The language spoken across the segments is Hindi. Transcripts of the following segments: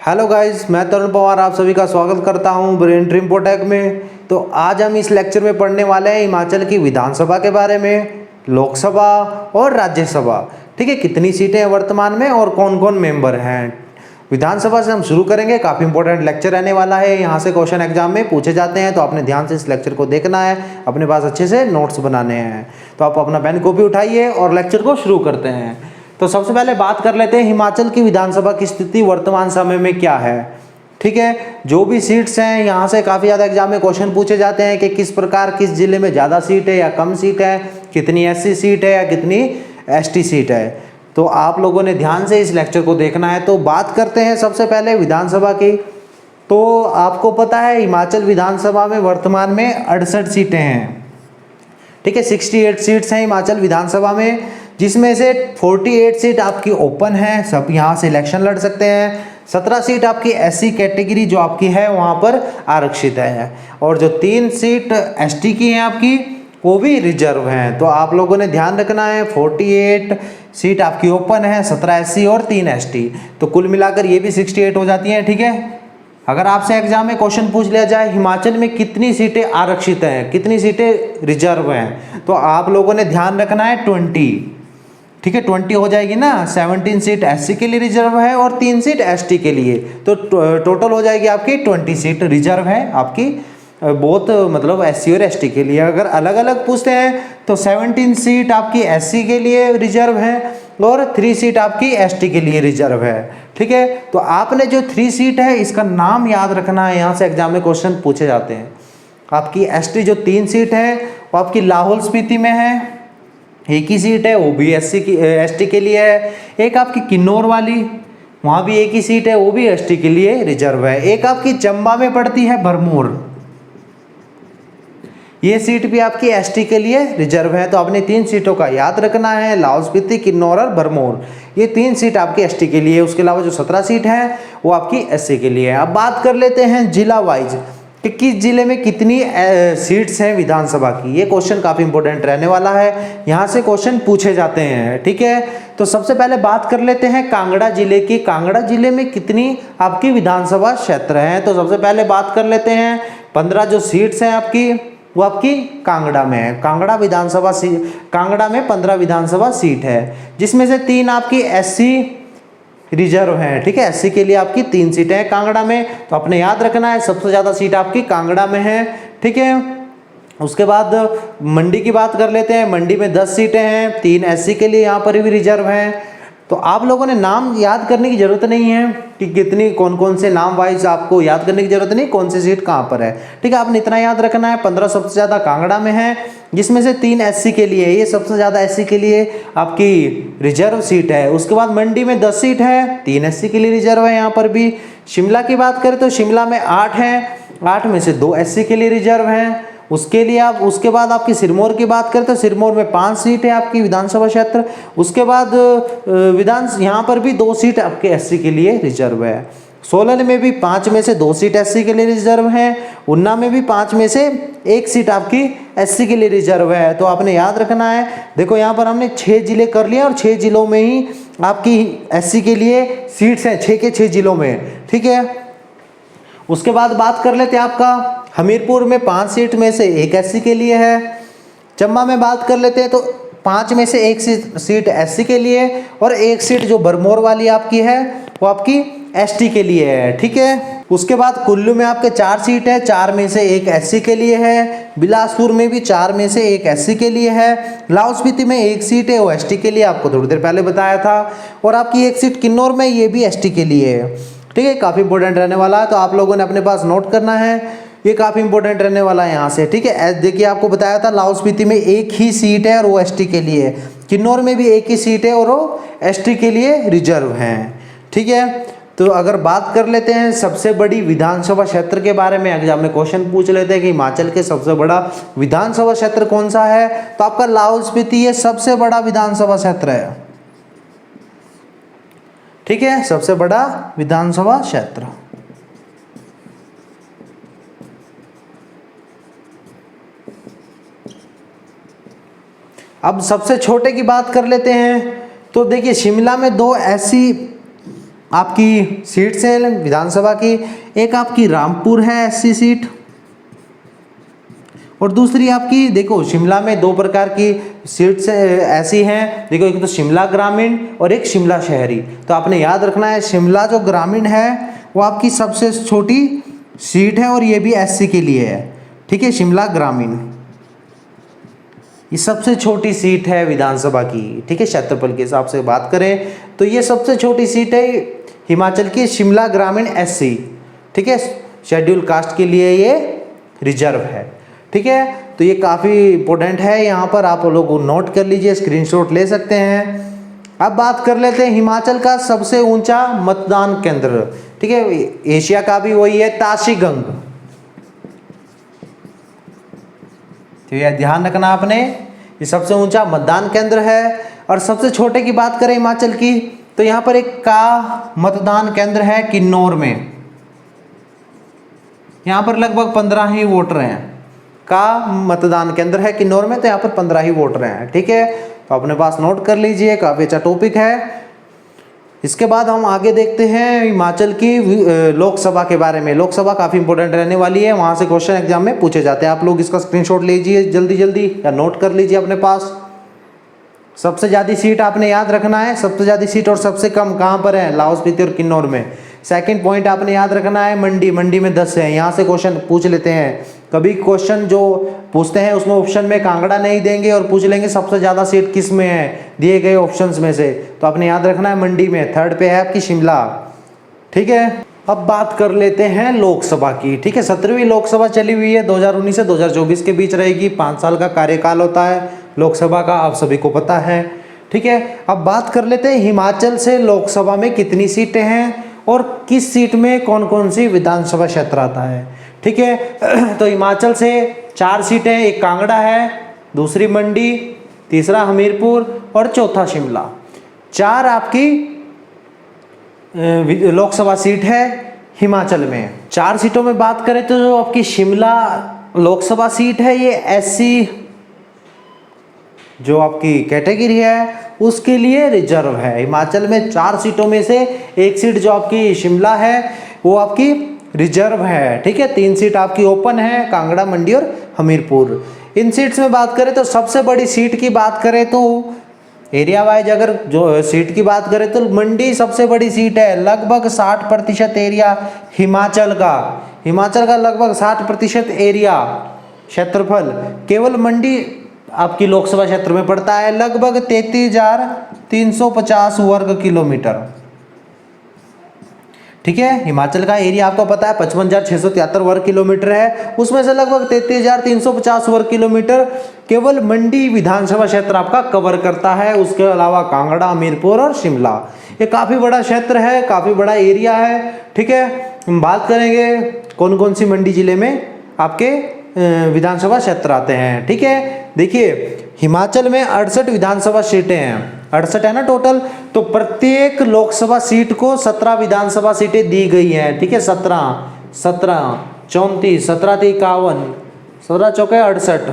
हेलो गाइस, मैं तरुण पवार आप सभी का स्वागत करता हूं ब्रेन ड्रीम पोटेक में। तो आज हम इस लेक्चर में पढ़ने वाले हैं हिमाचल की विधानसभा के बारे में, लोकसभा और राज्यसभा। ठीक है, कितनी सीटें हैं वर्तमान में और कौन कौन मेंबर हैं। विधानसभा से हम शुरू करेंगे। काफ़ी इंपॉर्टेंट लेक्चर रहने वाला है। यहाँ से क्वेश्चन एग्जाम में पूछे जाते हैं, तो आपने ध्यान से इस लेक्चर को देखना है, अपने पास अच्छे से नोट्स बनाने हैं। तो आप अपना पेन कॉपी उठाइए और लेक्चर को शुरू करते हैं। तो सबसे पहले बात कर लेते हैं हिमाचल की विधानसभा की स्थिति वर्तमान समय में क्या है। ठीक है, जो भी सीट्स हैं यहाँ से काफ़ी ज़्यादा एग्जाम में क्वेश्चन पूछे जाते हैं कि किस प्रकार किस जिले में ज़्यादा सीट है या कम सीट है, कितनी एससी सीट है या कितनी एसटी सीट है। तो आप लोगों ने ध्यान से इस लेक्चर को देखना है। तो बात करते हैं सबसे पहले विधानसभा की। तो आपको पता है हिमाचल विधानसभा में वर्तमान में 68 सीटें हैं। ठीक है, 68 सीट्स हैं हिमाचल विधानसभा में, जिसमें से 48 सीट आपकी ओपन है, सब यहाँ से इलेक्शन लड़ सकते हैं। 17 सीट आपकी एससी कैटेगरी जो आपकी है वहाँ पर आरक्षित है, और जो 3 सीट एसटी की हैं आपकी वो भी रिजर्व हैं। तो आप लोगों ने ध्यान रखना है, 48 सीट आपकी ओपन है, 17 एससी और 3 एसटी, तो कुल मिलाकर ये भी 68 हो जाती हैं। ठीक है, अगर आपसे एग्जाम में क्वेश्चन पूछ लिया जाए हिमाचल में कितनी सीटें आरक्षित हैं, कितनी सीटें रिजर्व हैं, तो आप लोगों ने ध्यान रखना है 20। ठीक है, 20 हो जाएगी ना। 17 सीट एससी के लिए रिजर्व है और 3 सीट एसटी के लिए, तो टोटल हो जाएगी आपकी 20 सीट रिजर्व है आपकी, बहुत मतलब एससी और एसटी के लिए। अगर अलग अलग पूछते हैं तो 17 सीट आपकी एससी के लिए रिजर्व है और 3 सीट आपकी एसटी के लिए रिजर्व है। ठीक है, तो आपने जो 3 सीट है इसका नाम याद रखना है, यहाँ से एग्जाम में क्वेश्चन पूछे जाते हैं। आपकी एसटी जो 3 सीट है वो आपकी लाहौल स्पीति में है, एक ही सीट है, वो भी एससी की एसटी के लिए है। एक आपकी किन्नौर वाली, वहाँ भी एक ही सीट है, वो भी एसटी के लिए रिजर्व है। एक आपकी चंबा में पड़ती है भरमौर, ये सीट भी आपकी एसटी के लिए रिजर्व है। तो आपने 3 सीटों का याद रखना है, लाहौल स्पीति, किन्नौर और भरमौर, ये 3 सीट आपकी एसटी के लिए। उसके अलावा जो 17 सीट है वो आपकी एससी के लिए है। अब बात कर लेते हैं जिला वाइज कि किस जिले में कितनी सीट्स हैं विधानसभा की। ये क्वेश्चन काफ़ी इंपॉर्टेंट रहने वाला है, यहाँ से क्वेश्चन पूछे जाते हैं। ठीक है, तो सबसे पहले बात कर लेते हैं कांगड़ा जिले की। कांगड़ा जिले में कितनी आपकी विधानसभा क्षेत्र हैं, तो सबसे पहले बात कर लेते हैं 15 जो सीट्स हैं आपकी वो आपकी कांगड़ा में है। कांगड़ा में 15 विधानसभा सीट है, जिसमें से 3 आपकी एससी रिजर्व हैं। ठीक है, एससी के लिए आपकी 3 सीटें हैं कांगड़ा में, तो आपने याद रखना है सबसे ज़्यादा सीट आपकी कांगड़ा में है। ठीक है, उसके बाद मंडी की बात कर लेते हैं। मंडी में 10 सीटें हैं, 3 एससी के लिए यहाँ पर भी रिजर्व हैं। तो आप लोगों ने नाम याद करने की ज़रूरत नहीं है कि कितनी कौन कौन से नाम वाइज आपको याद करने की ज़रूरत नहीं, कौन सी सीट कहाँ पर है। ठीक है, आपने इतना याद रखना है 15 सबसे ज़्यादा कांगड़ा में है, जिसमें से 3 एससी के लिए, ये सबसे ज़्यादा एससी के लिए आपकी रिजर्व सीट है। उसके बाद मंडी में 10 सीट है, 3 एससी के लिए रिजर्व है यहाँ पर भी। शिमला की बात करें तो शिमला में 8 हैं, 8 में से 2 एससी के लिए रिजर्व हैं। उसके लिए आप उसके बाद आपकी सिरमौर की बात करें तो सिरमौर में 5 सीट है आपकी विधानसभा क्षेत्र। उसके बाद यहाँ पर भी 2 सीट आपके एससी के लिए रिजर्व है। सोलन में भी 5 में से 2 सीट एससी के लिए रिजर्व हैं। उन्ना में भी 5 में से 1 सीट आपकी एससी के लिए रिजर्व है। तो आपने याद रखना है, देखो यहाँ पर हमने 6 जिले कर लिए और 6 जिलों में ही आपकी एससी के लिए सीट्स हैं, 6 के 6 जिलों में। ठीक है, उसके बाद बात कर लेते हैं आपका हमीरपुर में 5 सीट में से 1 एससी के लिए है। चंबा में बात कर लेते हैं तो 5 में से 1 सीट एससी के लिए और 1 सीट जो भरमौर वाली आपकी है वो आपकी एसटी के लिए है। ठीक है, उसके बाद कुल्लू में आपके 4 सीट है, 4 में से 1 एससी के लिए है। बिलासपुर में भी 4 में से 1 एससी के लिए है। लाहौल स्पीति में 1 सीट है, वो एसटी के लिए, आपको थोड़ी देर पहले बताया था। और आपकी 1 सीट किन्नौर में, ये भी एसटी के लिए है। ठीक है, काफ़ी इंपॉर्टेंट रहने वाला है, तो आप लोगों ने अपने पास नोट करना है, ये काफ़ी इंपॉर्टेंट रहने वाला है यहाँ से। ठीक है, देखिए आपको बताया था लाहौल स्पीति में 1 ही सीट है और वो एसटी के लिए, किन्नौर में भी 1 ही सीट है और वो एसटी के लिए रिजर्व हैं। ठीक है, तो अगर बात कर लेते हैं सबसे बड़ी विधानसभा क्षेत्र के बारे में, एग्जाम में क्वेश्चन पूछ लेते हैं कि हिमाचल के सबसे बड़ा विधानसभा क्षेत्र कौन सा है, तो आपका लाहौल स्पीति ये सबसे बड़ा विधानसभा क्षेत्र है। ठीक है, सबसे बड़ा विधानसभा क्षेत्र। अब सबसे छोटे की बात कर लेते हैं। तो देखिए शिमला में 2 एससी आपकी सीट्स हैं विधानसभा की, एक आपकी रामपुर है एससी सीट, और दूसरी आपकी देखो शिमला में दो प्रकार की सीट्स ऐसी हैं, देखो एक तो शिमला ग्रामीण और एक शिमला शहरी। तो आपने याद रखना है शिमला जो ग्रामीण है वो आपकी सबसे छोटी सीट है और ये भी एससी के लिए है, ठीक है। शिमला ग्रामीण ये सबसे छोटी सीट है विधानसभा की, ठीक है। क्षेत्रफल के हिसाब से बात करें तो ये सबसे छोटी सीट है हिमाचल की शिमला ग्रामीण एससी, ठीक है। शेड्यूल कास्ट के लिए ये रिजर्व है, ठीक है। तो ये काफ़ी इंपॉर्टेंट है, यहाँ पर आप लोग नोट कर लीजिए, स्क्रीनशॉट ले सकते हैं। अब बात कर लेते हैं हिमाचल का सबसे ऊंचा मतदान केंद्र, ठीक है। एशिया का भी वही है ताशीगंग, तो ये ध्यान रखना आपने, ये सबसे ऊंचा मतदान केंद्र है। और सबसे छोटे की बात करें हिमाचल की तो यहाँ पर एक का मतदान केंद्र है किन्नौर में, यहाँ पर लगभग 15 ही वोटर हैं। का मतदान केंद्र है किन्नौर में, तो यहाँ पर 15 ही वोटर हैं, ठीक है। तो अपने पास नोट कर लीजिए, काफ़ी अच्छा टॉपिक है। इसके बाद हम आगे देखते हैं हिमाचल की लोकसभा के बारे में। लोकसभा काफ़ी इंपॉर्टेंट रहने वाली है, वहाँ से क्वेश्चन एग्जाम में पूछे जाते हैं। आप लोग इसका स्क्रीनशॉट लीजिए जल्दी जल्दी या नोट कर लीजिए अपने पास। सबसे ज़्यादा सीट आपने याद रखना है, सबसे ज़्यादा सीट और सबसे कम कहाँ पर है, लाहौल स्पीति और किन्नौर में। सेकंड पॉइंट आपने याद रखना है मंडी, मंडी में 10 है। यहाँ से क्वेश्चन पूछ लेते हैं, कभी क्वेश्चन जो पूछते हैं उसमें ऑप्शन में कांगड़ा नहीं देंगे और पूछ लेंगे सबसे ज़्यादा सीट किस में है दिए गए ऑप्शंस में से, तो आपने याद रखना है मंडी में। थर्ड पे है आपकी शिमला, ठीक है। अब बात कर लेते हैं लोकसभा की, ठीक है। 17वीं लोकसभा चली हुई है, 2019 से 2024 के बीच रहेगी। 5 साल का कार्यकाल होता है लोकसभा का, आप सभी को पता है, ठीक है। अब बात कर लेते हैं हिमाचल से लोकसभा में कितनी सीटें हैं और किस सीट में कौन कौन सी विधानसभा क्षेत्र आता है, ठीक है। तो हिमाचल से 4 सीटें, एक कांगड़ा है, दूसरी मंडी, तीसरा हमीरपुर और चौथा शिमला। 4 आपकी लोकसभा सीट है हिमाचल में। 4 सीटों में बात करें तो जो आपकी शिमला लोकसभा सीट है ये एससी जो आपकी कैटेगरी है उसके लिए रिजर्व है। हिमाचल में 4 सीटों में से एक सीट जो आपकी शिमला है वो आपकी रिजर्व है, ठीक है। 3 सीट आपकी ओपन है, कांगड़ा, मंडी और हमीरपुर। इन सीट्स में बात करें तो सबसे बड़ी सीट की बात करें तो एरिया वाइज अगर जो सीट की बात करें तो मंडी सबसे बड़ी सीट है, लगभग 60% एरिया हिमाचल का लगभग 60% एरिया क्षेत्रफल केवल मंडी आपकी लोकसभा क्षेत्र में पड़ता है, लगभग 33,350 वर्ग किलोमीटर, ठीक है। हिमाचल का एरिया आपको पता है 55,673 वर्ग किलोमीटर है, उसमें से लगभग 33,350 वर्ग किलोमीटर केवल मंडी विधानसभा क्षेत्र आपका कवर करता है। उसके अलावा कांगड़ा, हमीरपुर और शिमला, ये काफ़ी बड़ा क्षेत्र है, काफ़ी बड़ा एरिया है, ठीक है। हम बात करेंगे कौन कौन सी मंडी जिले में आपके विधानसभा क्षेत्र आते हैं, ठीक है। देखिए हिमाचल में 68 विधानसभा सीटें हैं, 68 है ना टोटल, तो प्रत्येक लोकसभा सीट को 17 विधानसभा सीटें दी गई हैं, ठीक है। 17, 34, 17 × 51, 17 चौके 68,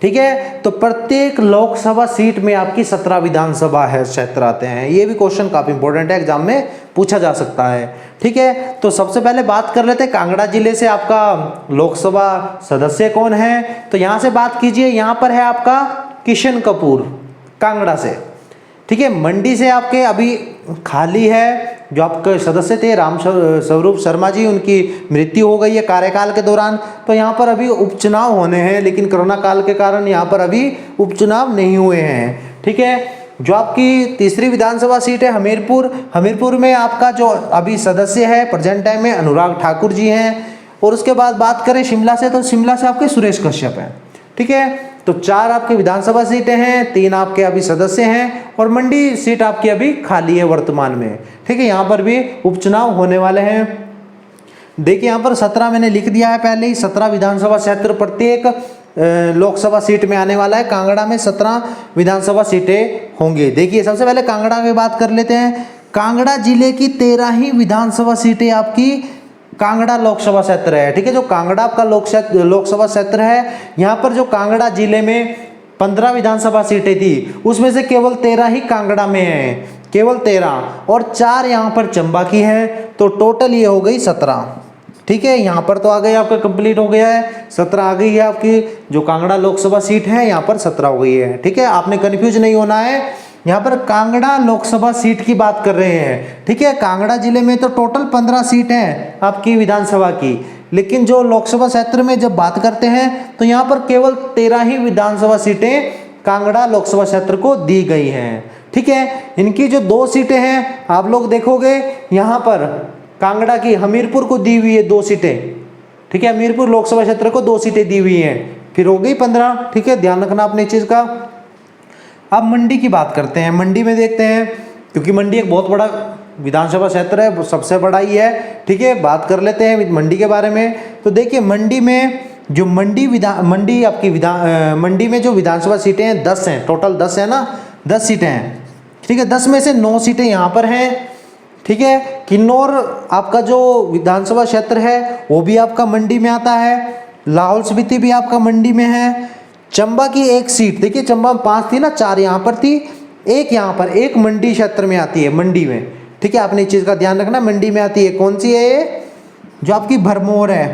ठीक है। तो प्रत्येक लोकसभा सीट में आपकी 17 विधानसभा है क्षेत्र आते हैं। ये भी क्वेश्चन काफी इंपॉर्टेंट है, एग्जाम में पूछा जा सकता है, ठीक है। तो सबसे पहले बात कर लेते हैं कांगड़ा जिले से आपका लोकसभा सदस्य कौन है, तो यहाँ से बात कीजिए। यहाँ पर है आपका किशन कपूर कांगड़ा से, ठीक है। मंडी से आपके अभी खाली है जो आपके सदस्य थे राम स्वरूप शर्मा जी, उनकी मृत्यु हो गई है कार्यकाल के दौरान, तो यहाँ पर अभी उपचुनाव होने हैं, लेकिन कोरोना काल के कारण यहाँ पर अभी उपचुनाव नहीं हुए हैं, ठीक है। जो आपकी तीसरी विधानसभा सीट है हमीरपुर में आपका जो अभी सदस्य है प्रेजेंट टाइम में अनुराग ठाकुर जी हैं। और उसके बाद बात करें शिमला से, तो शिमला से आपके सुरेश कश्यप हैं, ठीक है। तो 4 आपके विधानसभा सीटें हैं, 3 आपके अभी सदस्य हैं और मंडी सीट आपकी अभी खाली है वर्तमान में, ठीक है। यहाँ पर भी उपचुनाव होने वाले हैं। देखिए यहाँ पर 17 मैंने लिख दिया है पहले ही, 17 विधानसभा क्षेत्र प्रत्येक लोकसभा सीट में आने वाला है। कांगड़ा में 17 विधानसभा सीटें होंगी। देखिए सबसे पहले कांगड़ा की बात कर लेते हैं। कांगड़ा जिले की 13 ही विधानसभा सीटें आपकी कांगड़ा लोकसभा क्षेत्र है, ठीक है। जो कांगड़ा आपका लोकसभा क्षेत्र है, यहाँ पर जो कांगड़ा जिले में 15 विधानसभा सीटें थी उसमें से केवल 13 ही कांगड़ा में है, केवल 13 और 4 यहाँ पर चंबा की है, तो टोटल ये हो गई 17। ठीक है, यहाँ पर तो आ गई आपका कंप्लीट हो गया है, 17 आ गई है आपकी जो कांगड़ा लोकसभा सीट है, यहाँ पर 17 हो गई है। ठीक है, आपने कंफ्यूज नहीं होना है, यहाँ पर कांगड़ा लोकसभा सीट की बात कर रहे हैं। ठीक है, कांगड़ा जिले में तो टोटल 15 सीट हैं आपकी विधानसभा की, लेकिन जो लोकसभा क्षेत्र में जब बात करते हैं तो यहाँ पर केवल 13 ही विधानसभा सीटें कांगड़ा लोकसभा क्षेत्र को दी गई हैं। ठीक है, इनकी जो 2 सीटें हैं आप लोग देखोगे यहाँ पर कांगड़ा की हमीरपुर को दी हुई है 2 सीटें। ठीक है, हमीरपुर लोकसभा क्षेत्र को 2 सीटें दी हुई हैं, फिर हो गई 15। ठीक है, ध्यान रखना अपने चीज का। अब मंडी की बात करते हैं, मंडी में देखते हैं, क्योंकि मंडी एक बहुत बड़ा विधानसभा क्षेत्र है, सबसे बड़ा ही है। ठीक है, बात कर लेते हैं मंडी के बारे में। तो देखिए मंडी में जो मंडी में जो विधानसभा सीटें हैं 10 हैं, टोटल 10 है ना, 10 सीटें हैं। ठीक है, 10 में से 9 सीटें यहाँ पर हैं। ठीक है, किन्नौर आपका जो विधानसभा क्षेत्र है वो भी आपका मंडी में आता है, लाहौल स्पीति भी आपका मंडी में है। चंबा की 1 सीट, देखिए चंबा में 5 थी ना, 4 यहाँ पर थी, 1 यहाँ पर, 1 मंडी क्षेत्र में आती है, मंडी में। ठीक है, आपने इस चीज़ का ध्यान रखना, मंडी में आती है। कौन सी है ये? जो आपकी भरमौर है,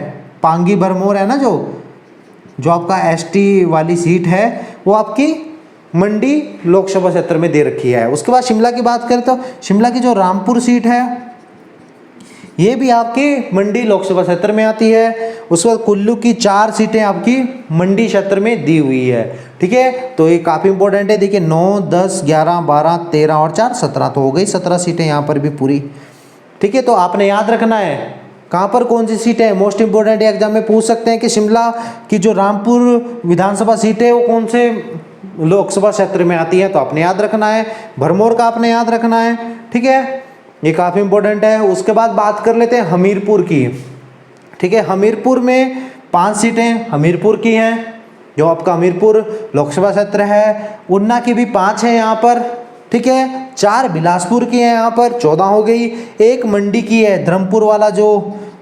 पांगी भरमौर है ना, जो आपका एसटी वाली सीट है, वो आपकी मंडी लोकसभा क्षेत्र में दे रखी है। उसके बाद शिमला की बात करें तो शिमला की जो रामपुर सीट है ये भी आपकी मंडी लोकसभा क्षेत्र में आती है। उसके बाद कुल्लू की 4 सीटें आपकी मंडी क्षेत्र में दी हुई है। ठीक है, तो ये काफ़ी इंपॉर्टेंट है। देखिए 9, 10, 11, 12, 13 और 4 17, तो हो गई 17 सीटें यहाँ पर भी पूरी। ठीक है, तो आपने याद रखना है कहाँ पर कौन सी सीट है, मोस्ट इंपॉर्टेंट एग्जाम में पूछ सकते हैं कि शिमला की जो रामपुर विधानसभा सीट है वो कौन से लोकसभा क्षेत्र में आती है, तो आपने याद रखना है। भरमौर का आपने याद रखना है। ठीक है, ये काफ़ी इंपॉर्टेंट है। उसके बाद बात कर लेते हैं हमीरपुर की। ठीक है, हमीरपुर में 5 सीटें हमीरपुर की हैं, जो आपका हमीरपुर लोकसभा क्षेत्र है। उन्ना की भी 5 है यहाँ पर। ठीक है, 4 बिलासपुर की है यहाँ पर, 14 हो गई। 1 मंडी की है, धर्मपुर वाला जो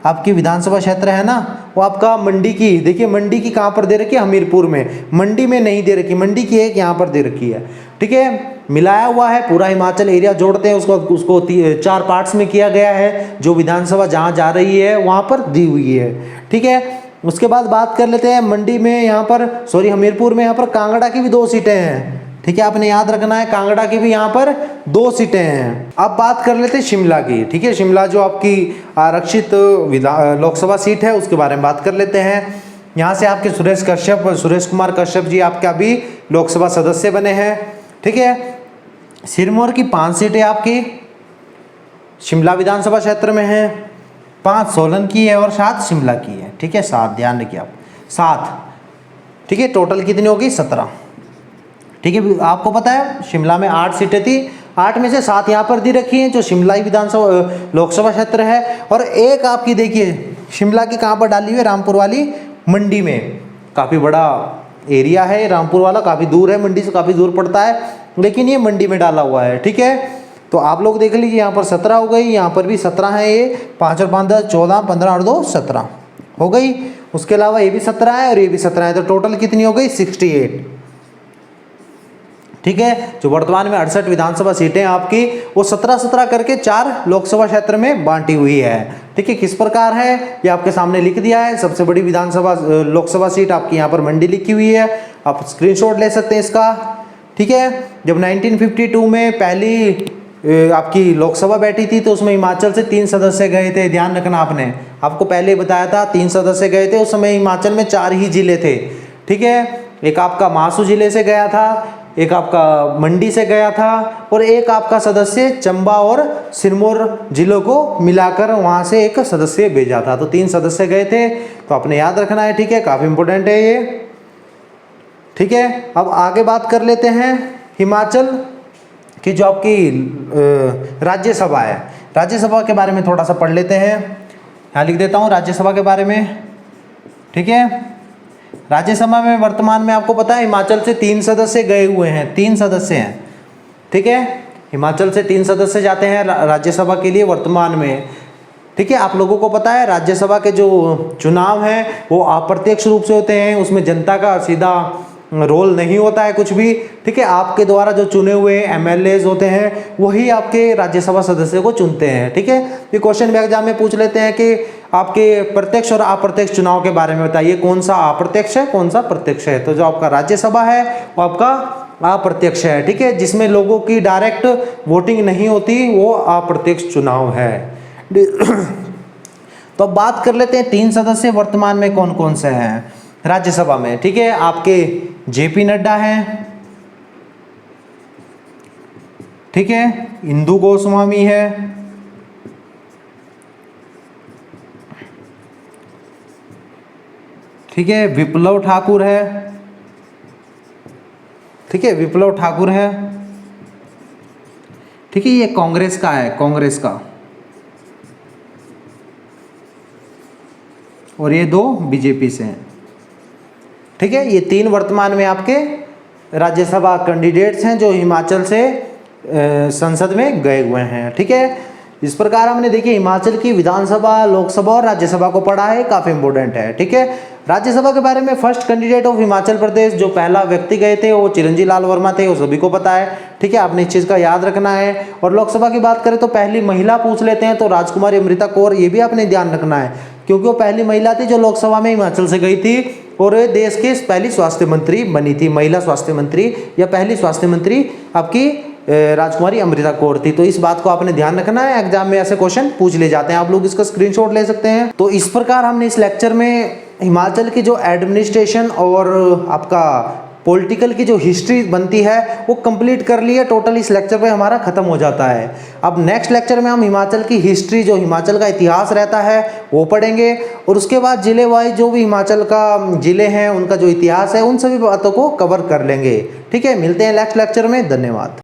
आपकी विधानसभा क्षेत्र है ना, वो आपका मंडी की, देखिए मंडी की कहाँ पर दे रखी है, हमीरपुर में, मंडी में नहीं दे रखी, मंडी की 1 यहाँ पर दे रखी है। ठीक है, मिलाया हुआ है, पूरा हिमाचल एरिया जोड़ते हैं उसको 4 पार्ट्स में किया गया है, जो विधानसभा जहाँ जा रही है वहाँ पर दी हुई है। ठीक है, उसके बाद बात कर लेते हैं मंडी में यहाँ पर, सॉरी हमीरपुर में यहाँ पर कांगड़ा की भी 2 सीटें हैं। ठीक है, आपने याद रखना है, कांगड़ा की भी यहाँ पर 2 सीटें हैं। अब बात कर लेते हैं शिमला की। ठीक है, शिमला जो आपकी आरक्षित लोकसभा सीट है उसके बारे में बात कर लेते हैं। यहाँ से आपके सुरेश कुमार कश्यप जी आपके अभी लोकसभा सदस्य बने हैं। ठीक है, सिरमौर की 5 सीटें आपकी शिमला विधानसभा क्षेत्र में हैं, 5 सोलन की है और 7 शिमला की है। ठीक है, 7 ध्यान रखिए आप, 7। ठीक है, टोटल कितनी होगी, 17। ठीक है, आपको पता है शिमला में 8 सीटें थी, 8 में से 7 यहाँ पर दी रखी हैं, जो शिमला ही विधानसभा लोकसभा क्षेत्र है। और 1 आपकी देखिए शिमला की कहाँ पर डाली हुई है, रामपुर वाली मंडी में। काफ़ी बड़ा एरिया है रामपुर वाला, काफ़ी दूर है, मंडी से काफ़ी दूर पड़ता है, लेकिन ये मंडी में डाला हुआ है। ठीक है, तो आप लोग देख लीजिए, यहाँ पर 17 हो गई, यहाँ पर भी 17 है, ये 5 और 5 10 14, 15 और 2 17 हो गई। उसके अलावा ये भी 17 है और ये भी 17 है, तो टोटल कितनी हो गई, 68। ठीक है, जो वर्तमान में 68 विधानसभा सीटें आपकी, वो 17-17 करके 4 लोकसभा क्षेत्र में बांटी हुई है। ठीक है, किस प्रकार है ये आपके सामने लिख दिया है। सबसे बड़ी विधानसभा लोकसभा सीट आपकी यहाँ पर मंडी लिखी हुई है, आप स्क्रीनशॉट ले सकते हैं इसका। ठीक है, जब 1952 में पहली आपकी लोकसभा बैठी थी तो उसमें हिमाचल से 3 सदस्य गए थे। ध्यान रखना, आपने आपको पहले बताया था 3 सदस्य गए थे। उस समय हिमाचल में 4 ही जिले थे। ठीक है, एक आपका मासू जिले से गया था, एक आपका मंडी से गया था और एक आपका सदस्य चंबा और सिरमौर जिलों को मिलाकर वहाँ से एक सदस्य भेजा था। तो 3 सदस्य गए थे, तो आपने याद रखना है। ठीक है, काफ़ी इंपॉर्टेंट है ये। ठीक है, अब आगे बात कर लेते हैं हिमाचल की जो आपकी राज्यसभा है। राज्यसभा के बारे में थोड़ा सा पढ़ लेते हैं, यहाँ लिख देता हूँ राज्यसभा के बारे में। ठीक है, राज्यसभा में वर्तमान में आपको पता है हिमाचल से 3 सदस्य गए हुए हैं, 3 सदस्य हैं। ठीक है, हिमाचल से 3 सदस्य जाते हैं राज्यसभा के लिए वर्तमान में। ठीक है, आप लोगों को पता है राज्यसभा के जो चुनाव हैं वो अप्रत्यक्ष रूप से होते हैं, उसमें जनता का सीधा रोल नहीं होता है कुछ भी, ठीक है। आपके द्वारा जो चुने हुए MLAs होते हैं वही आपके राज्यसभा सदस्य को चुनते हैं, ठीक है। ये क्वेश्चन भी एग्जाम में पूछ लेते हैं कि आपके प्रत्यक्ष और अप्रत्यक्ष चुनाव के बारे में बताइए, कौन सा अप्रत्यक्ष है कौन सा प्रत्यक्ष है। तो जो आपका राज्यसभा है वो आपका अप्रत्यक्ष है, ठीक है, जिसमें लोगों की डायरेक्ट वोटिंग नहीं होती, वो अप्रत्यक्ष चुनाव है। तो अब बात कर लेते हैं 3 सदस्य वर्तमान में कौन कौन से हैं राज्यसभा में, ठीक है। आपके JP नड्डा हैं, ठीक है, इंदु गोस्वामी है, ठीक है, विप्लव ठाकुर है, ठीक है, विप्लव ठाकुर है, ठीक है। ये कांग्रेस का है, कांग्रेस का, और ये 2 BJP से हैं, ठीक है। ये 3 वर्तमान में आपके राज्यसभा कैंडिडेट्स हैं जो हिमाचल से संसद में गए हुए हैं, ठीक है। इस प्रकार हमने देखिए हिमाचल की विधानसभा, लोकसभा और राज्यसभा को पढ़ा है, काफी इंपॉर्टेंट है, ठीक है। राज्यसभा के बारे में first candidate of Himachal Pradesh जो पहला व्यक्ति गए थे वो चिरंजी लाल वर्मा थे, वो सभी को पता है, ठीक है। आपने इस चीज का याद रखना है। और लोकसभा की बात करें तो पहली महिला पूछ लेते हैं तो राजकुमारी अमृता कौर, ये भी आपने ध्यान रखना है क्योंकि वो पहली महिला थी जो लोकसभा में हिमाचल से गई थी और वे देश की पहली स्वास्थ्य मंत्री बनी थी, महिला स्वास्थ्य मंत्री या पहली स्वास्थ्य मंत्री आपकी राजकुमारी अमृता कौर थी। तो इस बात को आपने ध्यान रखना है, एग्जाम में ऐसे क्वेश्चन पूछ ले जाते हैं, आप लोग इसका स्क्रीनशॉट ले सकते हैं। तो इस प्रकार हमने इस लेक्चर में हिमाचल की जो एडमिनिस्ट्रेशन और आपका पॉलिटिकल की जो हिस्ट्री बनती है वो कंप्लीट कर ली है। टोटल इस लेक्चर पे हमारा खत्म हो जाता है। अब नेक्स्ट लेक्चर में हम हिमाचल की हिस्ट्री, जो हिमाचल का इतिहास रहता है वो पढ़ेंगे और उसके बाद जिले वाइज जो भी हिमाचल का जिले हैं उनका जो इतिहास है उन सभी बातों को कवर कर लेंगे, ठीक है। मिलते हैं नेक्स्ट लेक्चर में, धन्यवाद।